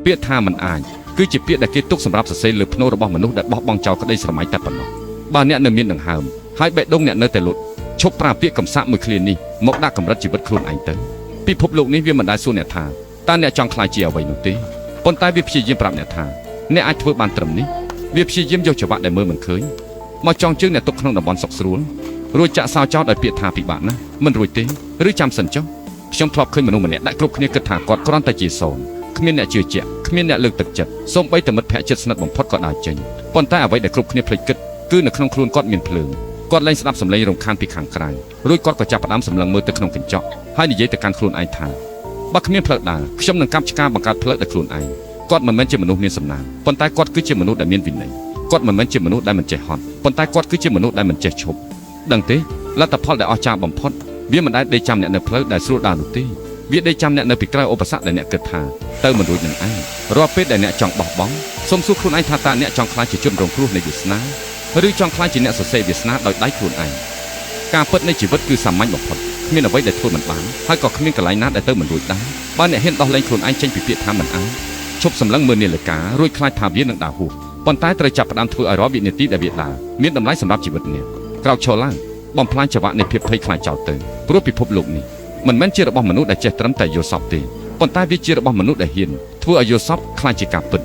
ពាក្យថាមិនអាចគឺជាពាក្យដែលគេទុកសម្រាប់សរសេរលើភ្នូររបស់មនុស្សដែលបោះបង់ចោលក្តីស្រមៃតែប៉ុណ្ណោះបើអ្នកនៅមានដង្ហើមហើយបេះដូងអ្នកនៅតែលុតឈប់ប្រើពាក្យកំសាកមួយឃ្លានេះមកដាក់កម្រិតជីវិតខ្លួនឯងទៅពិភពលោកនេះវាមិនដែលសួរអ្នកថាតើអ្នកចង់ខ្លាចជាអ្វីនោះទេប៉ុន្តែវាព្យាយាមប្រាប់អ្នកថាអ្នកអាចធ្វើបានត្រឹមនេះវាព្យាយាមយកច្បាប់ដែលមើលមិនឃើញមកចងជើងអ្នកទុកក្នុងតំបន់សុខស្រួលរួចចាក់សោចោលដោយពាក្យថាពិបាកណាស់មិនរួចទេឬចាំសិនចុះខ្ញុំធ្លាប់ឃើញមនុស្សម្នាក់ដែលគ្រប់គ្នាគិតថាគាត់គ្រាន់តែជាសូន្យគ្មានអ្នកជឿជាក់គ្មានអ្នកលើកទឹកចិត្តសូម្បីតែមិត្តភក្តិជិតស្និទ្ធបំផុតក៏ដើរចេញប៉ុន្តែអ្វីដែលគ្រប់គ្នាភ្លេចគិតគឺនៅក្នុងខ្លួនគាត់មានភ្លើងគាត់លែងស្ដាប់សំឡេងរំខានពីខាងក្រៅរួចគាត់ក៏ចាប់ផ្ដើមសម្លឹងមើលទៅក្នុងកញ្ចក់ហើយនិយាយទៅកាន់ខ្លួនឯងថាបើគ្មានផ្លូវដើរខ្ញុំនឹងកាប់ឆ្ការបង្កើតផ្លូវដោយខ្លួនឯងគាត់មិនមែនជាមនុស្សមានសំណាងប៉ុន្តែគាត់គឺជាមនុស្សដែលមានវិន័យគាត់មិនមែនជាមនុស្សដែលមិនចេះហត់ប៉ុន្តែគាត់គឺជាមនុស្សដែលមិនចេះឈប់ដឹងទេលទ្ធផលដែលអស្ចារ្យបំផុតវាមិនដែលដេកចាំអ្នកនៅផ្លូវដែលស្រួលដើរនោះទេវាដេកចាំអ្នកនៅពីក្រោយឧបសគ្គដែលអ្នកគិតថាទៅមិនរួចនឹងឯងរាល់ពេលដែលអ្នកចង់បោះបង់សូមសួរខ្លួនឯងថាតើអ្នកចង់ខ្លាចជាជនរងគ្រោះនៃវាសនាឬចង់ខ្លាចជាអ្នកសរសេរវាសនាដោយដៃខ្លួនឯងការពិតនៃជីវិតគឺសាមញ្ញបំផុតគ្មានអ្វីដែលធ្វើមិនបានហើយក៏គ្មានកន្លែងណាដែលទៅមិនរួចដែរបើអ្នកហ៊ានដោះលែងខ្លួនឯងចេញពីពាក្យថាមិនអាចឈប់សម្លឹងមើលនាឡិការួចខ្លាចថាវានឹងដើរហួសប៉ុន្តែត្រូវចាប់ផ្ដើមធ្វើឲ្យរាល់វិនាទីដែលវាដើរមានតម្លៃសម្រាប់ជីវិតអ្នកក្រោកឈរឡើងបំផ្លាញចង្វាក់នៃភាពភ័យខ្លាចចោលទៅព្រោះពិភពលោកនេះមិនមែនជារបស់មនុស្សដែលចេះត្រឹមតែយល់សពទេប៉ុន្តែវាជារបស់មនុស្សដែលហ៊ានធ្វើឲ្យយល់សពខ្លាចជាការពិត